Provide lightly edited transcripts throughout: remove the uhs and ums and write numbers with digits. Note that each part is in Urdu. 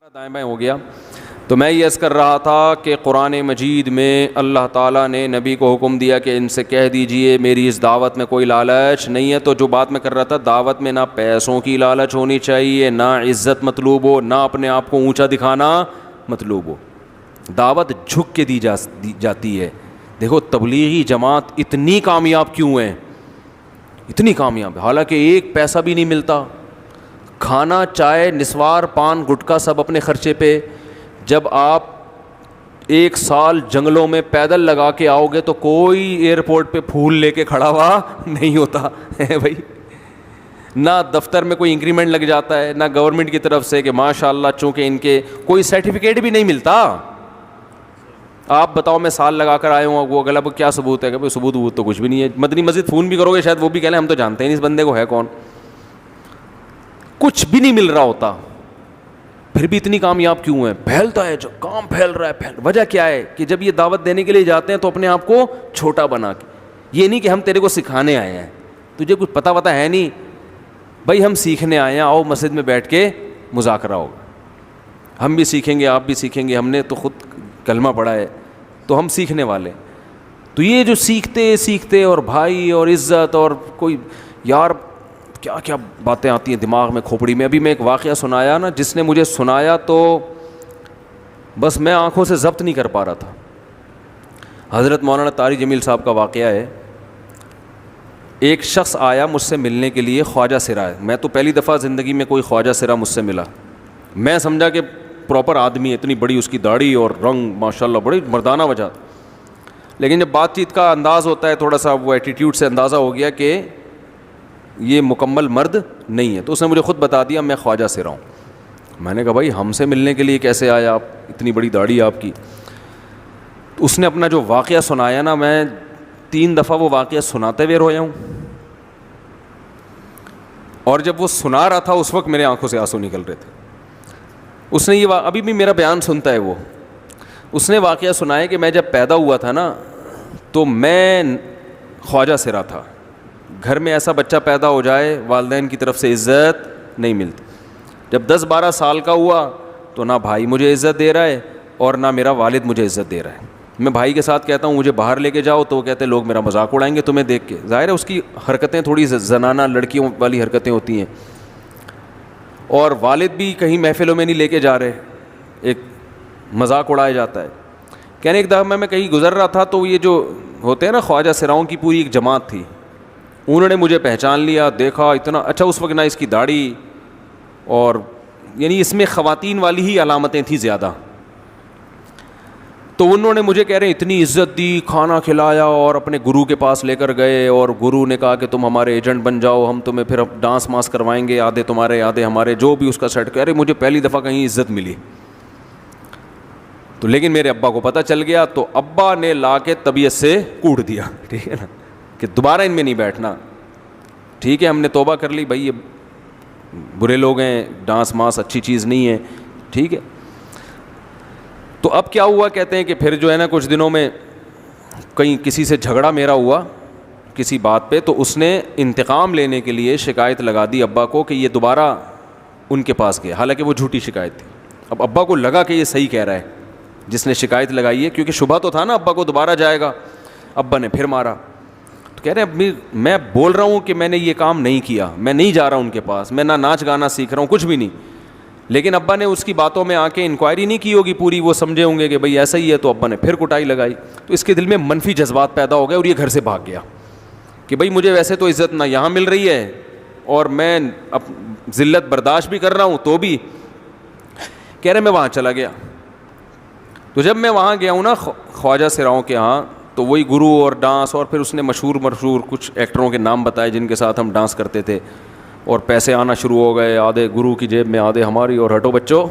دائیں بائیں ہو گیا. تو میں یہ عرض کر رہا تھا کہ قرآن مجید میں اللہ تعالیٰ نے نبی کو حکم دیا کہ ان سے کہہ دیجئے میری اس دعوت میں کوئی لالچ نہیں ہے. تو جو بات میں کر رہا تھا, دعوت میں نہ پیسوں کی لالچ ہونی چاہیے, نہ عزت مطلوب ہو, نہ اپنے آپ کو اونچا دکھانا مطلوب ہو. دعوت جھک کے دی جاتی ہے. دیکھو تبلیغی جماعت اتنی کامیاب کیوں ہے, اتنی کامیاب ہے, حالانکہ ایک پیسہ بھی نہیں ملتا. کھانا, چائے, نسوار, پان, گٹکا سب اپنے خرچے پہ. جب آپ ایک سال جنگلوں میں پیدل لگا کے آؤ گے تو کوئی ایئرپورٹ پہ پھول لے کے کھڑا ہوا نہیں ہوتا ہے بھائی. نہ دفتر میں کوئی انکریمنٹ لگ جاتا ہے, نہ گورنمنٹ کی طرف سے کہ ماشاءاللہ چونکہ ان کے کوئی سرٹیفکیٹ بھی نہیں ملتا. آپ بتاؤ میں سال لگا کر آئے ہوں, وہ اگلا کیا ثبوت ہے کہ بھائی ثبوت تو کچھ بھی نہیں ہے. مدنی مسجد فون بھی کرو گے شاید وہ بھی کہہ لیں ہم تو جانتے ہیں نہیں اس بندے کو ہے کون. کچھ بھی نہیں مل رہا ہوتا, پھر بھی اتنی کامیاب کیوں ہے؟ پھیلتا ہے, جو کام پھیل رہا ہے. وجہ کیا ہے کہ جب یہ دعوت دینے کے لیے جاتے ہیں تو اپنے آپ کو چھوٹا بنا کے, یہ نہیں کہ ہم تیرے کو سکھانے آئے ہیں, تجھے کچھ پتہ وتا ہے نہیں بھائی, ہم سیکھنے آئے ہیں, آؤ مسجد میں بیٹھ کے مذاکرہ ہوگا, ہم بھی سیکھیں گے آپ بھی سیکھیں گے, ہم نے تو خود کلمہ پڑھا ہے تو ہم سیکھنے والے. تو یہ جو سیکھتے اور بھائی اور عزت اور کوئی یار کیا کیا باتیں آتی ہیں دماغ میں, کھوپڑی میں. ابھی میں ایک واقعہ سنایا نا, جس نے مجھے سنایا تو بس میں آنکھوں سے ضبط نہیں کر پا رہا تھا. حضرت مولانا طاری جمیل صاحب کا واقعہ ہے. ایک شخص آیا مجھ سے ملنے کے لیے, خواجہ سرا ہے. میں تو پہلی دفعہ زندگی میں کوئی خواجہ سرا مجھ سے ملا. میں سمجھا کہ پراپر آدمی ہے, اتنی بڑی اس کی داڑھی اور رنگ ماشاءاللہ بڑی مردانہ وجہ. لیکن جب بات چیت کا انداز ہوتا ہے تھوڑا سا, وہ ایٹیٹیوڈ سے اندازہ ہو گیا کہ یہ مکمل مرد نہیں ہے. تو اس نے مجھے خود بتا دیا میں خواجہ سرا ہوں. میں نے کہا بھائی ہم سے ملنے کے لیے کیسے آیا آپ, اتنی بڑی داڑھی آپ کی. تو اس نے اپنا جو واقعہ سنایا نا, میں 3 دفعہ وہ واقعہ سناتے ہوئے رویا ہوں. اور جب وہ سنا رہا تھا اس وقت میرے آنکھوں سے آنسو نکل رہے تھے. اس نے یہ ابھی بھی میرا بیان سنتا ہے وہ. اس نے واقعہ سنایا کہ میں جب پیدا ہوا تھا نا تو میں خواجہ سرا تھا. گھر میں ایسا بچہ پیدا ہو جائے والدین کی طرف سے عزت نہیں ملتی. جب 10-12 سال کا ہوا تو نہ بھائی مجھے عزت دے رہا ہے اور نہ میرا والد مجھے عزت دے رہا ہے. میں بھائی کے ساتھ کہتا ہوں مجھے باہر لے کے جاؤ تو وہ کہتے ہیں لوگ میرا مذاق اڑائیں گے تمہیں دیکھ کے. ظاہر ہے اس کی حرکتیں تھوڑی زنانہ لڑکیوں والی حرکتیں ہوتی ہیں. اور والد بھی کہیں محفلوں میں نہیں لے کے جا رہے, ایک مذاق اڑایا جاتا ہے. کہنے ایک دفعہ میں کہیں گزر رہا تھا تو یہ جو ہوتے ہیں نا خواجہ سراؤں کی پوری ایک جماعت تھی, انہوں نے مجھے پہچان لیا, دیکھا اتنا اچھا. اس وقت نہ اس کی داڑھی اور یعنی اس میں خواتین والی ہی علامتیں تھیں زیادہ. تو انہوں نے مجھے کہہ رہے ہیں اتنی عزت دی, کھانا کھلایا اور اپنے گرو کے پاس لے کر گئے. اور گرو نے کہا کہ تم ہمارے ایجنٹ بن جاؤ, ہم تمہیں پھر ڈانس ماس کروائیں گے, آدھے تمہارے آدھے ہمارے, جو بھی اس کا سیٹ. کہہ رہے مجھے پہلی دفعہ کہیں عزت ملی. تو لیکن میرے ابا کو پتہ چل گیا تو ابا نے لا کے طبیعت سے کوٹ دیا, ٹھیک ہے نا, کہ دوبارہ ان میں نہیں بیٹھنا. ٹھیک ہے ہم نے توبہ کر لی بھائی, یہ برے لوگ ہیں, ڈانس ماس اچھی چیز نہیں ہے, ٹھیک ہے. تو اب کیا ہوا, کہتے ہیں کہ پھر جو ہے نا کچھ دنوں میں کہیں کسی سے جھگڑا میرا ہوا کسی بات پہ, تو اس نے انتقام لینے کے لیے شکایت لگا دی ابا کو کہ یہ دوبارہ ان کے پاس گیا. حالانکہ وہ جھوٹی شکایت تھی. اب ابا کو لگا کہ یہ صحیح کہہ رہا ہے جس نے شکایت لگائی ہے, کیونکہ شبہ تو تھا نا ابا کو دوبارہ جائے گا. ابا نے پھر مارا. تو کہہ رہے ہیں میں بول رہا ہوں کہ میں نے یہ کام نہیں کیا, میں نہیں جا رہا ہوں ان کے پاس, میں نہ ناچ گانا سیکھ رہا ہوں, کچھ بھی نہیں. لیکن ابا نے اس کی باتوں میں آ کے انکوائری نہیں کی ہوگی پوری, وہ سمجھے ہوں گے کہ بھئی ایسا ہی ہے. تو ابا نے پھر کٹائی لگائی. تو اس کے دل میں منفی جذبات پیدا ہو گئے اور یہ گھر سے بھاگ گیا کہ بھئی مجھے ویسے تو عزت نہ یہاں مل رہی ہے اور میں ذلت برداشت بھی کر رہا ہوں, تو بھی کہہ رہے میں وہاں چلا گیا. تو جب میں وہاں گیا ہوں نا خواجہ سراؤں کے ہاں, تو وہی گرو اور ڈانس, اور پھر اس نے مشہور کچھ ایکٹروں کے نام بتائے جن کے ساتھ ہم ڈانس کرتے تھے, اور پیسے آنا شروع ہو گئے, آدھے گرو کی جیب میں آدھے ہماری, اور ہٹو بچوں.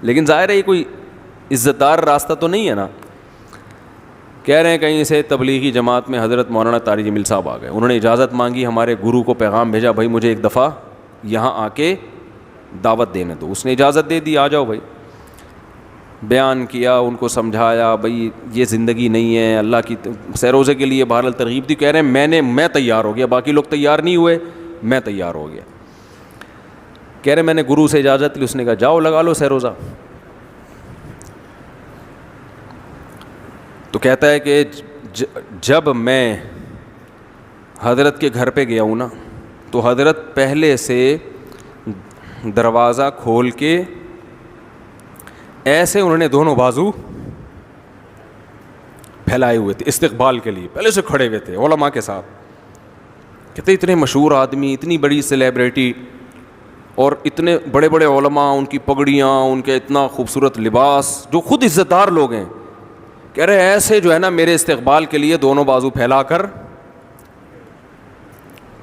لیکن ظاہر ہے یہ کوئی عزت دار راستہ تو نہیں ہے نا. کہہ رہے ہیں کہیں سے تبلیغی جماعت میں حضرت مولانا طاری جمیل صاحب آ گئے. انہوں نے اجازت مانگی, ہمارے گرو کو پیغام بھیجا بھائی مجھے ایک دفعہ یہاں آ کے دعوت دینے دو. اس نے اجازت دے دی, آ جاؤ بھائی. بیان کیا, ان کو سمجھایا بھئی یہ زندگی نہیں ہے, اللہ کی سیروزے کے لیے بہرحال ترغیب دی. کہہ رہے ہیں میں تیار ہو گیا, باقی لوگ تیار نہیں ہوئے, میں تیار ہو گیا. کہہ رہے میں نے گرو سے اجازت لی, اس نے کہا جاؤ لگا لو سہ روزہ. تو کہتا ہے کہ جب میں حضرت کے گھر پہ گیا ہوں نا, تو حضرت پہلے سے دروازہ کھول کے ایسے انہوں نے دونوں بازو پھیلائے ہوئے تھے استقبال کے لیے, پہلے سے کھڑے ہوئے تھے علماء کے ساتھ. کہتے اتنے مشہور آدمی, اتنی بڑی سیلیبریٹی, اور اتنے بڑے بڑے علماء, ان کی پگڑیاں, ان کے اتنا خوبصورت لباس, جو خود عزت دار لوگ ہیں. کہہ رہے ایسے جو ہے نا میرے استقبال کے لیے دونوں بازو پھیلا کر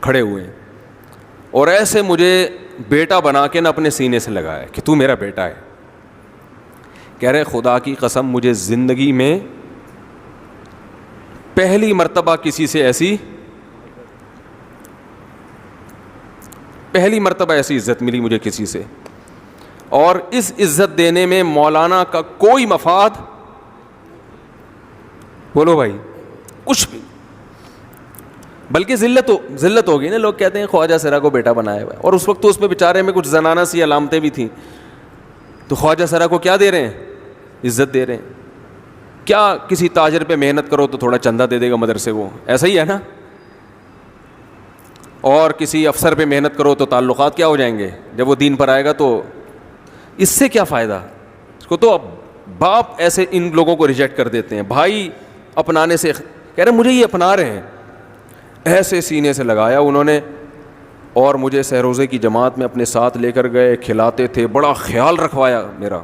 کھڑے ہوئے ہیں, اور ایسے مجھے بیٹا بنا کے نا اپنے سینے سے لگایا کہ تو میرا بیٹا ہے. کہہ رہے خدا کی قسم مجھے زندگی میں پہلی مرتبہ کسی سے پہلی مرتبہ ایسی عزت ملی مجھے کسی سے, اور اس عزت دینے میں مولانا کا کوئی مفاد, بولو بھائی, کچھ بھی, بلکہ ذلت ہو گئی نا. لوگ کہتے ہیں خواجہ سرا کو بیٹا بنایا ہوا ہے, اور اس وقت تو اس میں بیچارے میں کچھ زنانہ سی علامتیں بھی تھیں. تو خواجہ سرا کو کیا دے رہے ہیں, عزت دے رہے ہیں. کیا کسی تاجر پہ محنت کرو تو تھوڑا چندہ دے دے گا مدرسے کو, ایسا ہی ہے نا. اور کسی افسر پہ محنت کرو تو تعلقات کیا ہو جائیں گے, جب وہ دین پر آئے گا تو اس سے کیا فائدہ. اس کو تو باپ ایسے ان لوگوں کو ریجیکٹ کر دیتے ہیں, بھائی اپنانے سے. کہہ رہے مجھے یہ اپنا رہے ہیں, ایسے سینے سے لگایا انہوں نے, اور مجھے سہ روزے کی جماعت میں اپنے ساتھ لے کر گئے, کھلاتے تھے, بڑا خیال رکھوایا میرا.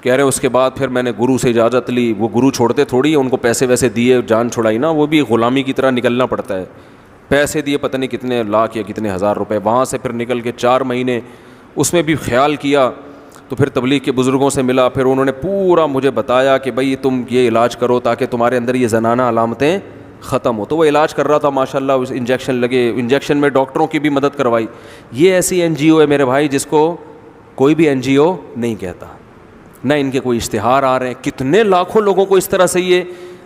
کہہ رہے اس کے بعد پھر میں نے گرو سے اجازت لی. وہ گرو چھوڑتے تھوڑی, ان کو پیسے ویسے دیے, جان چھڑائی نا, وہ بھی غلامی کی طرح نکلنا پڑتا ہے. پیسے دیے پتہ نہیں کتنے لاکھ یا کتنے ہزار روپے, وہاں سے پھر نکل کے 4 مہینے اس میں بھی خیال کیا. تو پھر تبلیغ کے بزرگوں سے ملا, پھر انہوں نے پورا مجھے بتایا کہ بھائی تم یہ علاج کرو تاکہ تمہارے اندر یہ زنانہ علامتیں ختم ہو. تو وہ علاج کر رہا تھا ماشاءاللہ, اس انجیکشن لگے, انجیکشن میں ڈاکٹروں کی بھی مدد کروائی. یہ ایسی این جی او ہے میرے بھائی جس کو کوئی بھی این جی او نہیں کہتا, نہ ان کے کوئی اشتہار آ رہے ہیں. کتنے لاکھوں لوگوں کو اس طرح سے یہ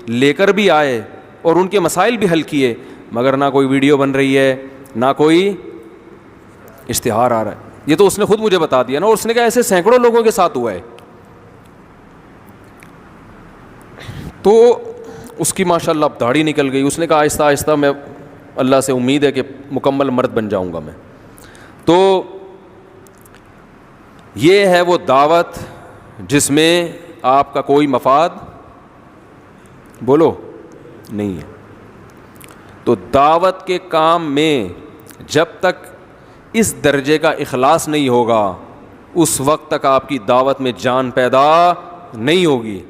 لے کر بھی آئے اور ان کے مسائل بھی حل کیے, مگر نہ کوئی ویڈیو بن رہی ہے, نہ کوئی اشتہار آ رہا ہے. یہ تو اس نے خود مجھے بتا دیا نا, اور اس نے کہا ایسے سینکڑوں لوگوں کے ساتھ ہوا ہے. تو اس کی ماشاءاللہ اب داڑھی نکل گئی. اس نے کہا آہستہ آہستہ میں اللہ سے امید ہے کہ مکمل مرد بن جاؤں گا میں. تو یہ ہے وہ دعوت جس میں آپ کا کوئی مفاد بولو نہیں ہے. تو دعوت کے کام میں جب تک اس درجے کا اخلاص نہیں ہوگا, اس وقت تک آپ کی دعوت میں جان پیدا نہیں ہوگی.